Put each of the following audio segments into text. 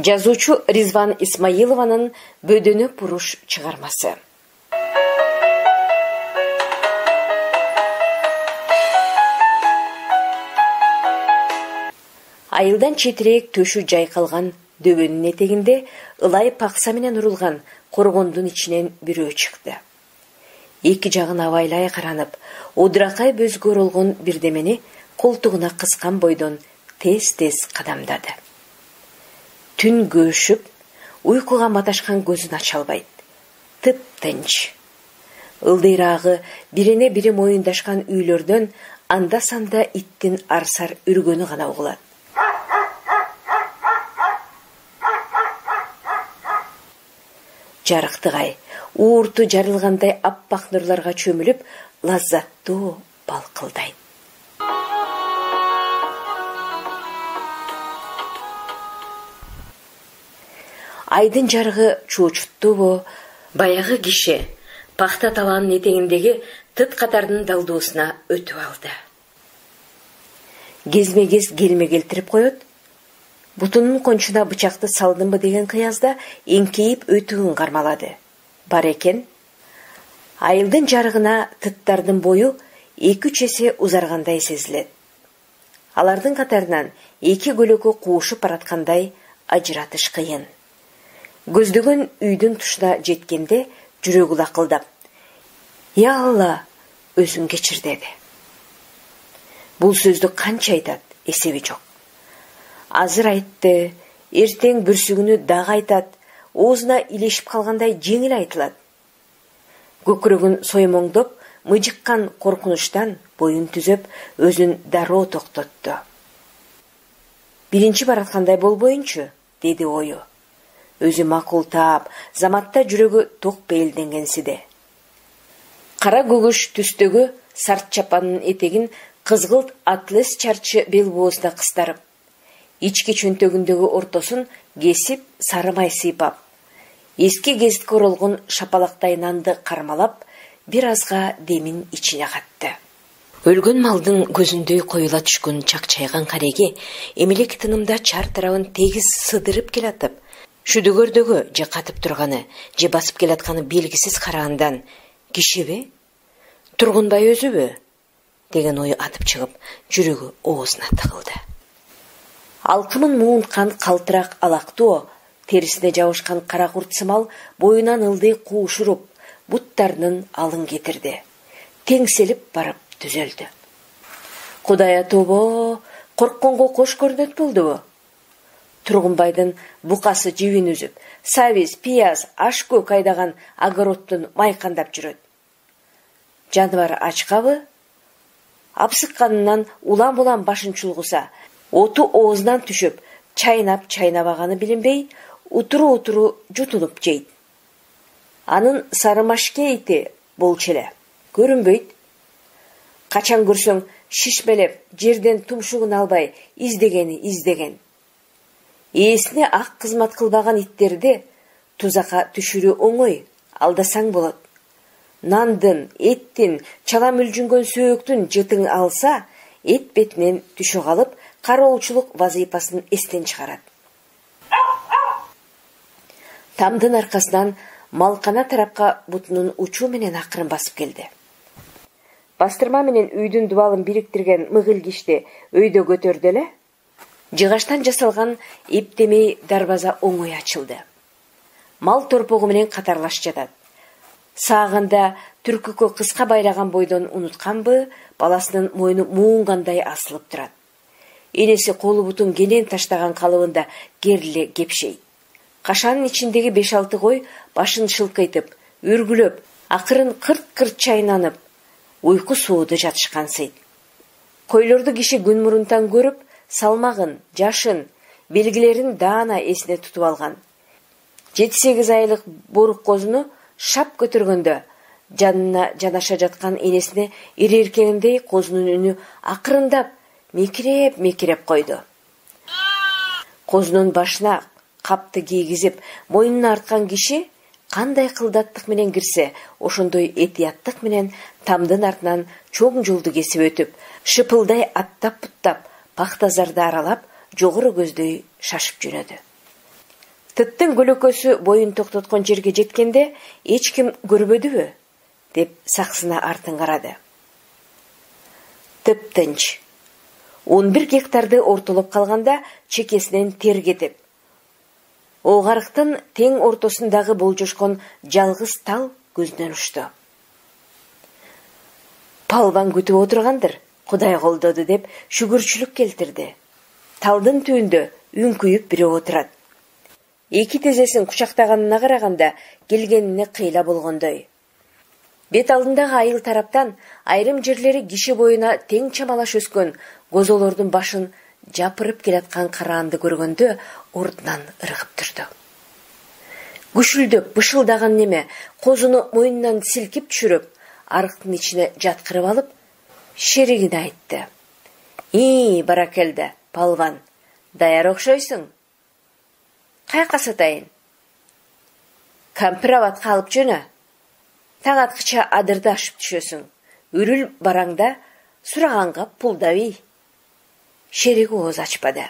Жазуучу Ризван Исмаилованын Бөдөнү буруш чыгармасы. Айылдан четирээк төшү жайкалган дөбөнүн этегинде ылай пакса менен урулган коргондун ичинен бирөө чыкты. Эки жагын абайлай каранып, одуракай бөзгө оролгон бирдемени колтугуна кыскан бойдон тез-тез кадамдады. Түн көшүп, уйкуга маташкан көзүн ача албайт. Тып-тынч. Ылдыйрагы бирине бири моюндашкан үйлөрдөн анда-санда иттин арсар үргөнү гана угулат. Жарыктыгай, уурту жарылгандай аппак нурларга чөмүлүп, лаззаттуу балкылдайт. Айдын жарыгы чоочуттуубу, баягы киши пахта талаанын этегиндеги тыт катардын далдоосуна өтүп алды. Кезме-кез келме келтирип коет. Бутунун кончуна бычакты салдымбы деген кыязда эңкейип өтүгүн кармалады. Бар экен. Айылдын жарыгына тыттардын бою 2-3 эсе узаргандай сезилет. Алардын катарынан эки көлөкө куушуп бараткандай ажыратыш кыйын. Көздөгөн үйдүн тушуна жеткенде жүрөгү лакылдап, «Я Алла, өзүң кечир» деди. Бул сөздү канча айтат, эсеби жок. Азыр айтты, эртең бүрсүгүнү дагы айтат, оозуна илешип калгандай жеңил айтылат. Көкүрөгүн соймоңдоп, мыжыккан коркунучтан боюн түзөп, өзүн дароо токтотту. Биринчи бараткандай болбоюнчу, деди ою. Өзү макул таап, заматта жүрөгү ток бээлденгенсиде. Кара көгөш түстөгү сарт чапанынын этегин кызгылт атлас чарчы бел боосуна кыстарып, ички чөнтөгүндөгү ортосун кесип сары май сыйпап, эски гезитке оролгон шапалактай нанды кармалап, бир азга демин ичине катты. Өлгөн малдын көзүндөй коюла түшкөн чакчайган кареге эмелек тынымда чар тарабын тегиз сыдырып келатып, шүдөгөрдөгү же катып турганы, же басып келатканы белгисиз карагандан кишиби, Тургунбай өзүбү деген ой атып чыгып, жүрөгү оозуна тыгылды. Алкымын муунткан калтырак алактоо, терисине жабышкан кара курт сымал боюнан ылдый куушуруп, буттарынын алын кетирди. Теңселип барып түзөлдү. Кудайа тобо, коркконго кош көрдөт болдубу? Тургунбайдын букасы жибин үзүп, сабиз, пияз, ашкөк айдаган огородтун майкандап жүрөт. Жаныбар ачкабы? Апсыкканынан улам-улам башын чулгуса, оту оозунан түшүп, чайнап-чайнабаганы билинбей, утуру-утуру жутунуп жейт. Анын сарымашке ити болчу эле, көрүнбөйт. Качан көрсөң, шишмелеп, жерден тумшугун албай, издеген. Ээсине ак кызмат кылбаган иттерди тузакка түшүрүү оңой, алдасаң болот. Нандын, эттин, чала мүлжүнгөн сөөктүн жытың алса, эт бетинен түшө калып, кароолчулук вазыйпасын эстен чыгарат. Тамдын аркасынан малкана тарапка бутунун учу менен акырын басып келди. Бастырма менен үйдүн дубалын бириктирген мыгыл кишти өйдө көтөрдү эле. Жыгаштан жасалган эптемей дарбаза оңой ачылды. Мал торпогу менен катарлаш жатат. Сааганда түркүккө кыска байлаган бойдон унутканбы, баласынын мойну муунгандай асылып турат. Энеси колу бутун кенен таштаган калыбында кериле кепшейт. Кашанын ичиндеги 5-6 кой башын шылкыйтып, үргүлөп, акырын кырт-кырт чайнанып, уйку сууду жатышкансыйт. Койлорду киши күн мурунтан көрүп, салмагын, жашын, белгилерин даана эсине тутуп алган. 7-8 айлык борук козуну шап көтөргөндө, жанына жанаша жаткан энесине иреркегиндей козунун үнү акырындап, мекиреп койду. Козунун башына капты кийгизип, мойнуна арткан киши кандай кылдаттык менен кирсе, ошондой этияттык менен тамдын артынан чоң жолду кесип өтүп, шыпылдай аттап-путтап, пактазарды аралап, жогору көздөй шашып жөнөдү. Тыттын көлөкөсү боюн токтоткон жерге жеткенде эч ким көрбөдүбү? Деп саксына артын карады. Тыптынч. 11 гектарды ортолоп калганда чекесинен тер кетип, огарыктын тең ортосундагы болжошкон жалгыз тал көзүнөн учту. Палван күтүп отургандыр, Кудай колдоду деп шүгүрчүлүк келтирди. Талдын түбүндө үңкүйүп бири отурат. Эки тезесин кучактаганына караганда келгенине кыйла болгондой. Бет алдындагы айыл тараптан айрым жерлери киши боюна тең чамалаш өскөн козолордун башын жапырып келаткан караанды көргөндө ордунан ыргып турду. Күшүлдөп бышылдаган неме козуну мойнунан силкип түшүрүп, арыктын ичине жаткырып алып, шеригине айтты. Баракелде, палван, даяр окшойсуң. Кайка сатайын? Кампироватка алып жөнө. Таң аткыча адырды ашып түшөсүң. Үрүл бараңда сураганга пулдабый. Шериги ооз ачпады.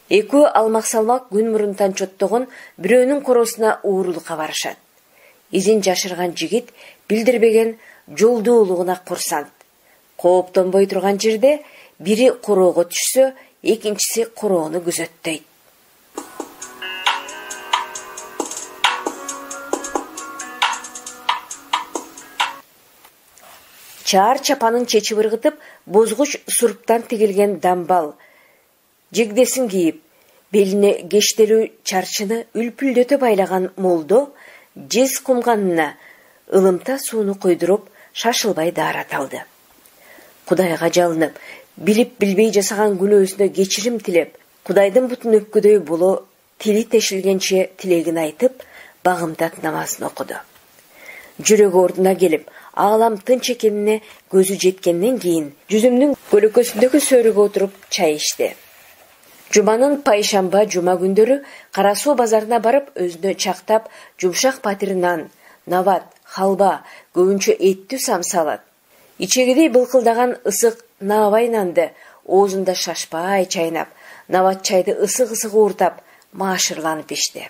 Экөө алмак-салмак күн мурун танчоттогон бирөөнүн коросуна уурулукка барышат. Изин жашырган жигит билдирбеген жолдуулугуна курсант. Кооптонбой турган жерде бири короого түшсө, экинчиси короону күзөттөйт. Чаар чапанын чечип ыргытып, бозгуч сурптан тигилген дамбал жегдесин кийип, белине кештелүү чарчыны үлпүлдөтө байлаган молдо жез кумганына ылымта сууну койдуруп, шашылбай даарат алды. Кудайга жалынып, билип билбей жасаган күнөөсүнө кечирим тилеп, Кудайдын бутун өпкөдөй боло тили тешилгенче тилегин айтып, багымдат намазын окуду. Жүрөгү ордуна келип, аалам тынч экенине көзү жеткенден кийин жүзүмдүн көлөкөсүндөгү сөрүгө отуруп чай ичти. Жуманын пайшамба жума күндөрү Кара Суу базарына барып, өзүнө чактап жумшак патиринан, нават, халба, көбүнчө эттүү самса алат. Ичегидей былкылдаган ысык наабай нанды оозунда шашпай чайнап, нават чайды ысык-ысык ууртап, маашырланып ичти.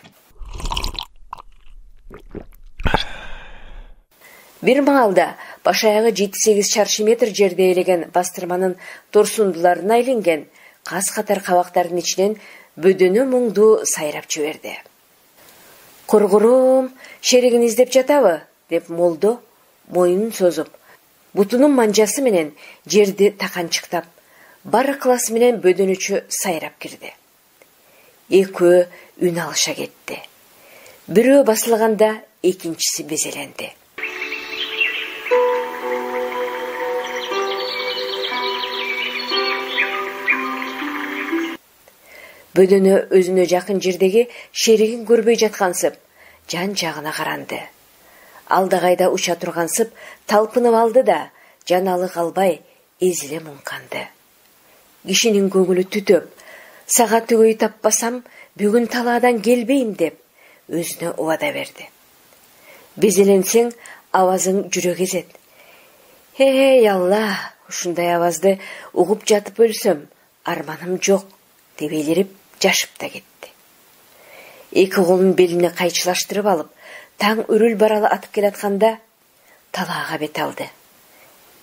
Бир маалда баш аягы 7-8 чарчы метр жерде элеген бастырманын торсундуларына айланген каз катар кабактардын ичинен бөдөнө муңду сайрап жиберди. Кургурум, шеригин издеп жатабы? Деп молдо моюнун созуп, бутунун манжасы менен жерди таканчыктап, бар ыкыласы менен бөдөнүчө сайрап кирди. Экөө үн алыша кетти. Бирөө басылганда экинчиси безеленди. Бөдөнө өзүнө жакын жердеги шеригин көрбөй жаткансып, жан жагына каранды. Алдагайда уча тургансып, талпынып алды да, жаналык албай, эзиле муңканды. Кишинин көңүлү түтөп, сага төгөй таппасам, бүгүн талаадан келбейм деп, өзүнө убада берди. Безеленсең, авазың жүрөк эзет. Алла, ушундай авазды угуп жатып өлсөм, арманым жок, деп элирип, жашып да кетти. Эки колун белине кайчылаштырып алып, таң үрүл баралы атып келатканда талаага бет алды.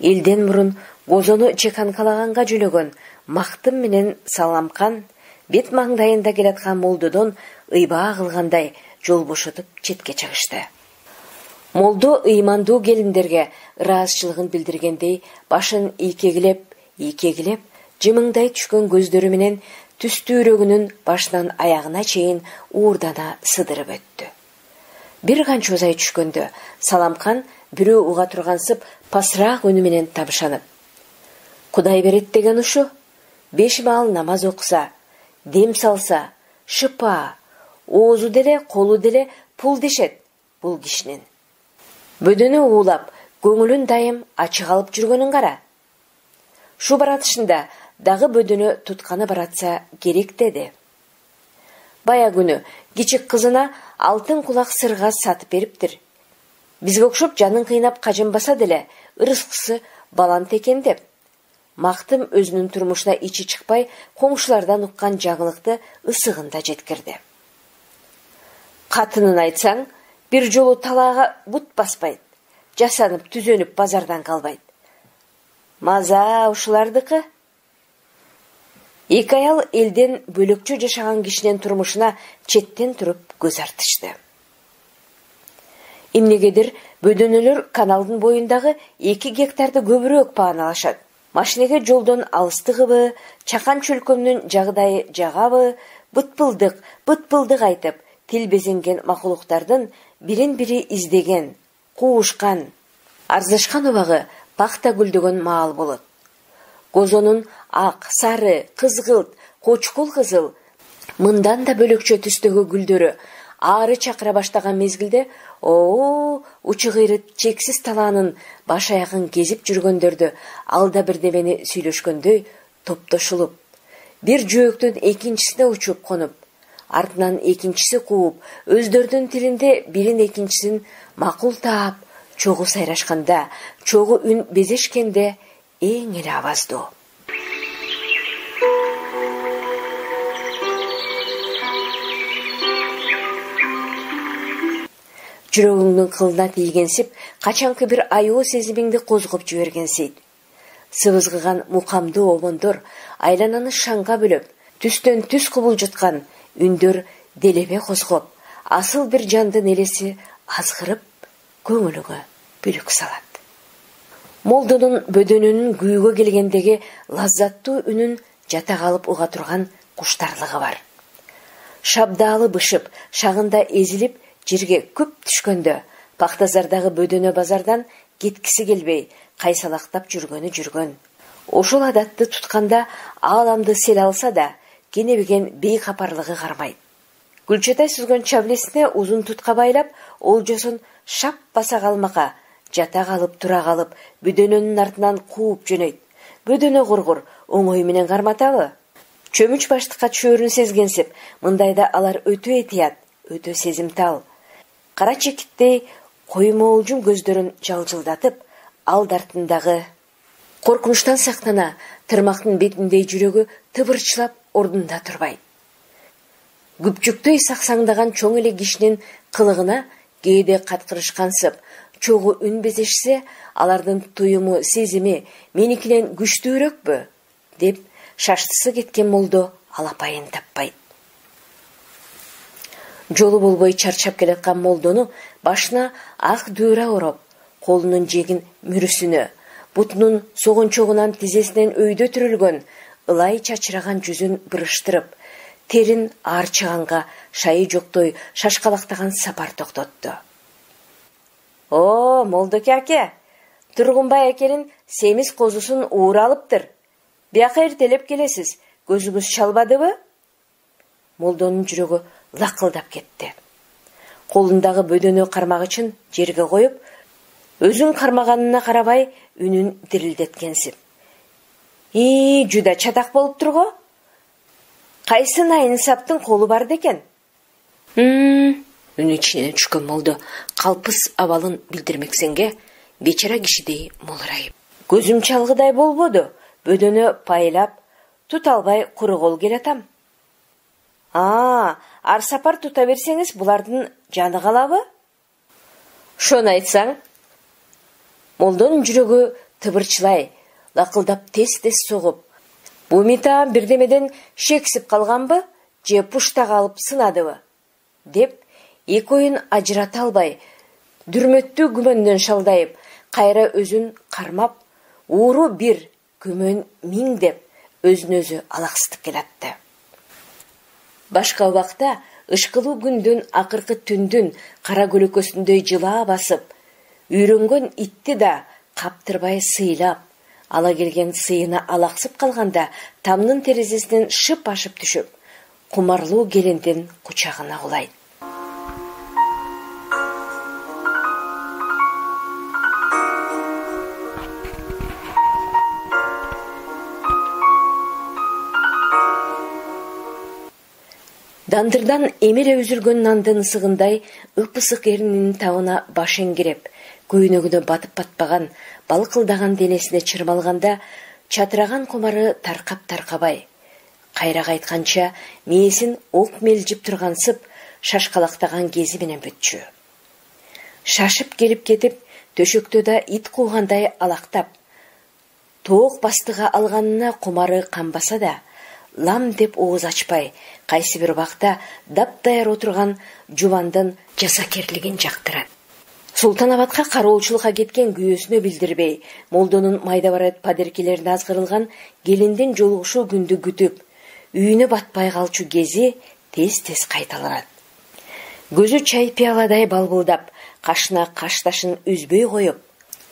Элден мурун козону чеканкалаганга жөнөгөн мактым менен саламкан бет маңдайында келаткан молдодон ыйбаа кылгандай жол бошотуп четке чыгышты. Молдо ыймандуу келиндерге ыраазычылыгын билдиргендей башын ийкегилеп, жымыңдай түшкөн көздөрү менен түстүүрөгүнүн башынан аягына чейин уурдана сыдырып өттү. Бир канча узай түшкөндө саламкан бирөө уга тургансып пасыраак үнү менен табышанып: Кудай берет деген ушу, 5 маал намаз окуса, дем салса, шыпа, оозу деле, колу деле пул дешет бул кишинин. Бөдөнө уулап, көңүлүн дайым ачык алып жүргөнүн кара. Шу баратышында дагы бөдөнө тутканы баратса керек деди. Бая күнү кичик кызына алтын кулак сырга сатып бериптир. Бизге окшоп жанын кыйнап кажынбаса деле ырыскысы балант экен деп. Мактым өзүнүн турмушуна ичи чыкпай, коңшулардан уккан жаңылыкты ысыгында жеткирди. Катынын айтсаң, бир жолу талаага бут баспайт, жасанып түзөнүп базардан калбайт. Маза ушулардыкы. Эки аял элден бөлөкчө жашаган кишинин турмушуна четтен туруп көз артышты. Эмнегедир бөдөнөлөр каналдын боюндагы 2 гектарды көбүрөөк бааналашат. Машинеге жолдон алыстыгыбы, чакан чөлкөмдүн жагдайы жагабы, бытпылдык айтып, тил безенген макулуктардын бирин-бири издеген, куушкан, арзышкан убагы пахта гүлдөгөн маал болот. Козонун ак, сары, кызгылт, кочкул кызыл, мындан да бөлөкчө түстөгү гүлдөрү ары чакыра баштаган мезгилде, учу кыйрыт чексиз талаанын баш аягын кезип жүргөндөрдү алда бирдемени сүйлөшкөндөй топтошулуп, бир жөөктөн экинчисине учуп конуп, артынан экинчиси кууп, өздөрүнүн тилинде бирин экинчисин макул таап, чогуу сайрашканда, чогуу үн безешкенде эң эле аваздуу. Жүрөгүңдүн кылына тийгенсип, качанкы бир аюу сезимиңди козгоп жибергенсейт. Сыбызгыган мукамдуу обондор айлананы шаңга бөлөп, түстөн түс кубулжуткан үндөр делебе козгоп, асыл бир жандын элеси азгырып, көңүлүңө бүлүк салат. Молдонун бөдөнүнүн күйгө келгендеги лаззаттуу үнүн жата калып уга турган куштарлыгы бар. Шабдаалы бышып, шагында эзилип, жерге көп түшкөндө, Пактазардагы бөдөнө базардан кеткиси келбей, кайсалактап жүргөн. Ошол адатты тутканда ааламды сел алса да, кенебеген бейкапарлыгы кармайт. Гүлчатай сүзгөн чаблесине узун тутка байлап, олжосун шап баса калмака, жата калып, тура калып, бөдөнөнүн артынан кууп жөнөйт. Бөдөнө кургур, оңой менен карматабы? Чөмүч баштыкка чөөрүн сезгенсип, мындайда алар өтө этият, өтө сезимтал. Кара чекиттей коймоолжум көздөрүн жалжылдатып, алдартындагы коркунучтан сактана, тырмактын бетиндей жүрөгү тыбырчылап ордунда турбайт. Күпчүктөй саксаңдаган чоң эле кишинин кылыгына кээде каткырышкансып, чогуу үн безешсе, алардын туюму, сезими меникинен күчтүүрөкпү, деп шаштысы кеткен молдо алапайын таппайт. Жолу болбой чарчап келаткан молдону башына ак дөөра ороп, колунун жегин мүрүсүнө, бутунун согончогунан тизесинен өйдө түрүлгөн ылай чачыраган жүзүн бырыштырып, терин аарчыганга шайы жоктой шашкалактаган сапар токтотту. Молдоке аке, Тургунбай акенин семиз козусун уура алыптыр. Бияка эртелеп келесиз, көзүңүз чалбадыбы? Молдонун жүрөгү лакылдап кетти. Колундагы бөдөнө кармагычын жерге коюп, өзүн кармаганына карабай үнүн дирилдеткенсип. Жуда чатак болуптур го? Кайсы найынсаптын колу бар декен? Үнү ичинен түшкөн молдо калпыс абалын билдирмексенге бечара кишидей молурайып. Көзүм чалгыдай болбоду, бөдөнө пайлап, тут албай куру кол келатам. Ар сапар тута берсеңиз, булардын жаны калабы? Шону айтсаң. Молдонун жүрөгү тыбырчылай, лакылдап тез-тез согуп, бу митаам бирдемеден шексип калганбы, же пушта калып сынадыбы? Деп, эки оюн ажырата албай, дүрмөттүү күмөндөн шалдайып, кайра өзүн кармап, ууру бир, күмөн миң деп, өзүн өзү алаксытып келатты. Башка убакта ышкылуу күндүн, акыркы түндүн кара көлөкөсүндөй жылаа басып, үйрөнгөн итти да каптырбай сыйлап, ала келген сыйына алаксып калганда, тамдын терезесинен шып ашып түшүп, кумарлуу келиндин кучагына кулайт. Дандырдан эмере үзүлгөн нандын ысыгындай ыпысык эринин табына баш эңгиреп, көйнөгүнө батып батпаган, балкылдаган денесине чырмалганда, чатыраган кумары таркап таркабай, кайра кайтканча мээсин ок мелжип тургансып, шашкалактаган кези менен бүтчү. Шашып келип кетип, төшөктө да ит куугандай алактап, тоок бастыга алганына кумары камбаса да, лам деп ооз ачпай, кайсы бир убакта дапдаяр отурган жубандын жасакерлигин жактырат. Султанабадка кароолчулукка кеткен күйөөсүнө билдирбей, молдонун майда барат падеркелерине азгырылган келиндин жолугушуу күндү күтүп, үйүнө батпай калчу кези тез-тез кайталанат. Көзү чай пияладай балбылдап, кашына кашташын үзбөй коюп,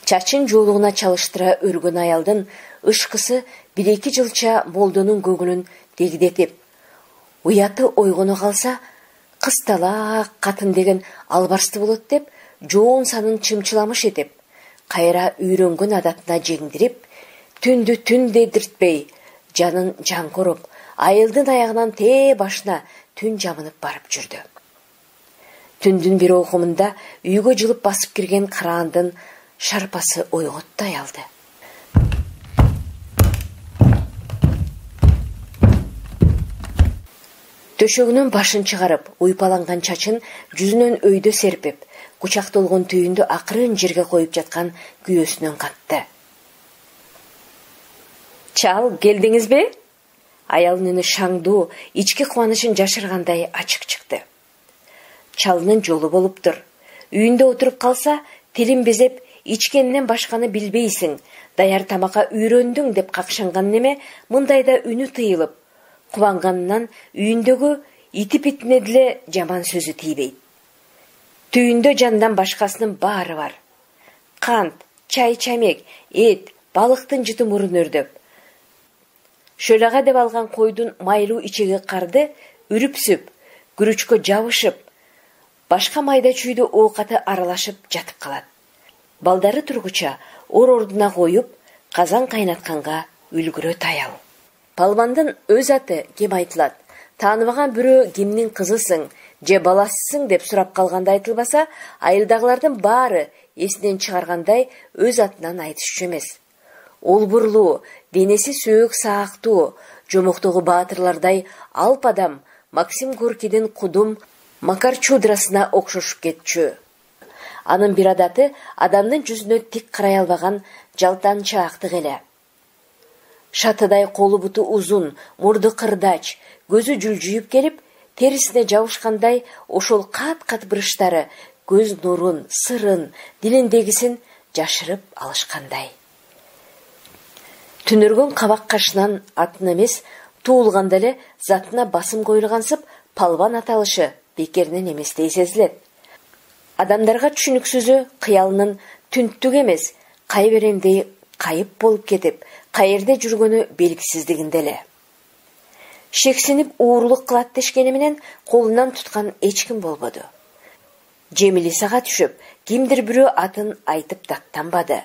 чачын жоолугуна чалыштыра өргөн аялдын ышкысы 1-2 жылча молдонун көңүлүн дегдетип, уяты ойгоно калса, кысталаак катын деген албарсты болот деп, жоон санын чымчыламыш этип, кайра үйрөнгөн адатына жеңдирип, түндү түн дедиртпей, жанын жан коруп, айылдын аягынан тээ башына түн жамынып барып жүрдү. Түндүн бир окумунда үйгө жылып басып кирген караандын шарпасы ойготту аялды. Төшөгүнөн башын чыгарып, уйпаланган чачын жүзүнөн өйдө серпип, кучактолгон түйүндү акырын жерге коюп жаткан күйөөсүнөн катты. Чал, келдиңизби? Аялдын үні шаңдуу, ички кубанычын жашыргандай ачык чыкты. Чалынын жолу болуптур. Үйүндө отуруп калса, тилин безеп, ичкенинен башканы билбейсиң, даяр тамакка үйрөндүң деп какшанган неме мындайда үнү тыйылып, кубанганынан үйүндөгү итип-итине деле жаман сөзү тийбейт. Түйүндө жандан башкасынын баары бар. Кант, чай-чамек, эт, балыктын жыты мурун өрдөп. Шөлага деп алган койдун майлуу ичеги карды үрүпсүп, күрүчкө жабышып, башка майда чүйдү оокаты аралашып жатып калат. Балдары тургуча ордуна коюп, казан кайнатканга үлгүрө таял. Палбандын өз аты ким айтылат? Тааныбаган бирөө кимдин кызысың, же баласысың деп сурап калганда айтылбаса, айылдагылардын баары эсинен чыгаргандай өз атынан айтышчу эмес. Ол бурлуу, денеси сөөк саактуу, жомоктогу баатырлардай алп адам Максим Горкийдин кудум Макар Чудрасына окшошуп кетчү. Анын бир адаты адамдын жүзүнө тик карай албаган жалтанчаактык эле. Шатыдай колу буту узун, мурду кырдач, көзү жүлжүйүп келип, терисине жабышкандай ошол кат-кат бырыштары көз нурун, сырын, дилиндегисин жашырып алышкандай. Түнөргөн кабак кашынан атын эмес, туулганда эле затына басым коюлгансып, палбан аталышы бекеринен эместей сезилет. Адамдарга түшүнүксүзү кыялынын түнттүк эмес, кайберемдей кайып болуп кетип, каерде жүргөнү белгисиздигинде эле. Шексинип уурулук кылат дешкени менен колунан туткан эч ким болбоду. Жемилисага түшүп, кимдир бирөө атын айтып даттанбады.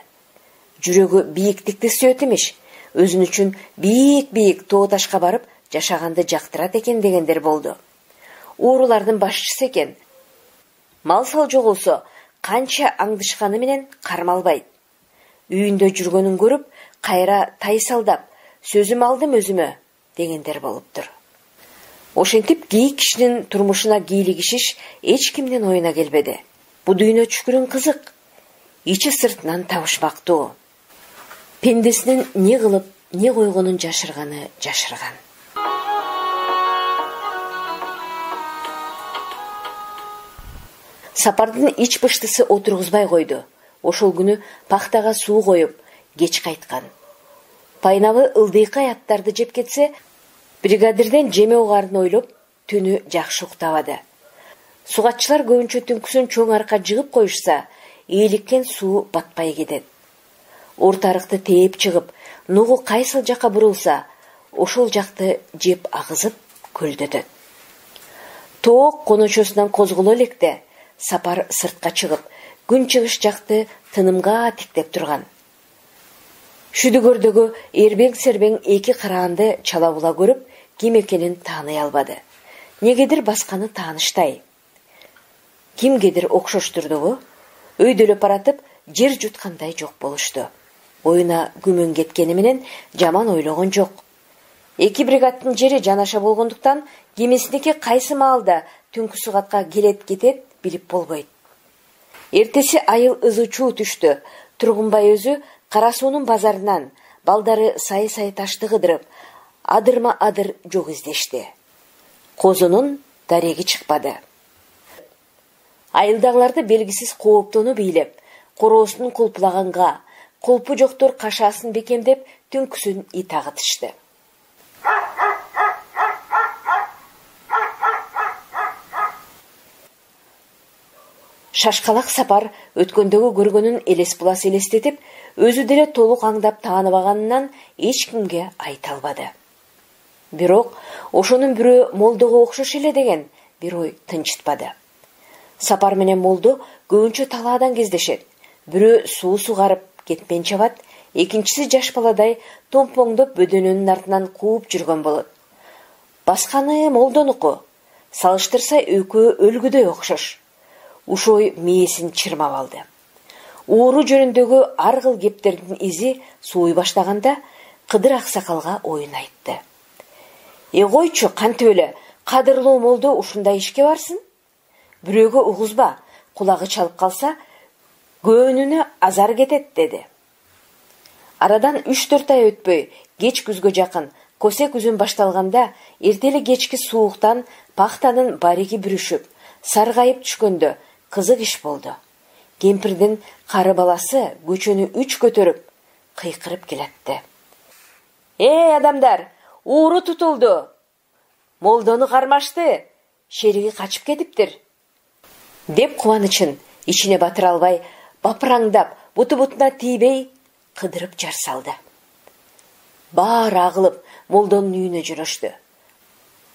Жүрөгү бийиктикти сүйөт эмиш, өзүн үчүн бийик-бийик тоо ташка барып жашаганды жактырат экен дегендер болду. Уурулардын башчысы экен. Мал сал жоголсо, канча аңдышканы менен кармалбайт. Үйүндө жүргөнүн көрүп, кайра тайсалдап, сөзүм алдым өзүмө дегендер болуптур. Ошентип кийик кишинин турмушуна кийлигишиш эч кимдин оюна келбеди. Бу дүйнө чүкүрүн кызык, ичи сыртынан табышмактуу. Пендесинин не кылып, не койгонун жашырганы жашырган. Сапардын ич быштысы отургузбай койду. Ошол күнү пахтага суу коюп, кеч кайткан. Пайнабы ылдыйкай аттарды жеп кетсе, бригадирден жеме угарын ойлоп, түнү жакшы уктабады. Сугатчылар көбүнчө түнкүсүн чоң арка жыгып коюшса, ээликкен суу батпай кетет. Орто арыкты тээп чыгып, нугу кайсыл жакка бурулса, ошол жакты жеп агызып көлдөтөт. Тоок коночосунан козголо электе, Сапар сыртка чыгып, күн чыгыш жакты тынымга тиктеп турган. Шүдүгөрдөгү эрбең-сербең эки караанды чала-була көрүп, ким экенин тааный албады. Негедир басканы тааныштай. Кимгедир окшоштурдугу, өйдөлөп баратып, жер жуткандай жок болушту. Оюна күмөн кеткени менен жаман ойлогон жок. Эки бригадтын жери жанаша болгондуктан кемесиники кайсы маалда түнкү сугатка келет кетет билип болбойт. Эртеси айыл ызычуу түштү. Тургунбай өзү Кара суунун базарынан балдары сайы ташты кыдырып, адырма-адыр жок издешти. Козунун дареги чыкпады. Айылдагыларды белгисиз кооптону бийлеп, короосун кулпулаганга, кулпу жоктор кашасын бекемдеп, түнкүсүн итагытышты. Шашкалак Сапар өткөндөгү көргөнүн элес булас элестетип, өзү деле толук аңдап тааныбаганынан эч кимге айта албады. Бирок ошонун бирөө молдого окшош эле деген бир ой тынчытпады. Сапар менен молдо көбүнчө талаадан кездешет. Бирөө суу сугарып кетпен чабат, экинчиси жаш баладай томпоңдоп бөдөнөнүн артынан кууп жүргөн болот. Басканы молдонуку, салыштырса экөө өлгүдөй окшош. Ушой мээсин чырмап алды. Ууру жөнүндөгү ар кыл кептердин изи сууй баштаганда Кыдыр Аксакалга оюн айтты. Койчу, кантип эле кадырлуу молдо ушундай ишке барсын? Бирөөгө угузба, кулагы чалып калса, көөнүнө азар кетет, деди. Арадан 3-4 ай өтпөй, кеч күзгө жакын, косе күзүн башталганда, эртели кечки сууктан пахтанын бариги бүрүшүп, саргайып түшкөндө кызык иш болду. Кемпирдин кары баласы көчөнү 3 көтөрүп, кыйкырып келатты. Адамдар, ууру тутулду. Молдону кармашты. Шериги качып кетиптир. Деп кубанычын ичине батыра албай, бапыраңдап, буту-бутуна тийбей, кыдырып жар салды. Баары агылып, молдонун үйүнө жөнөштү.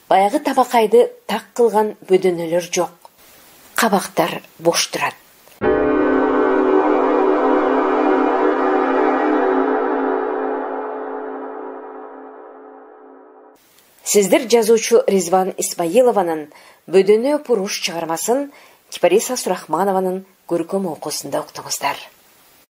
Баягы табакайды так кылган бөдөнөлөр жок. Кабактар бош турат. Сиздер жазуучу Ризван Исмаилованын «Бөдөнө Пуруш» чыгармасын Кипариса Сурахманованын көркөм окуусунда уктуңуздар.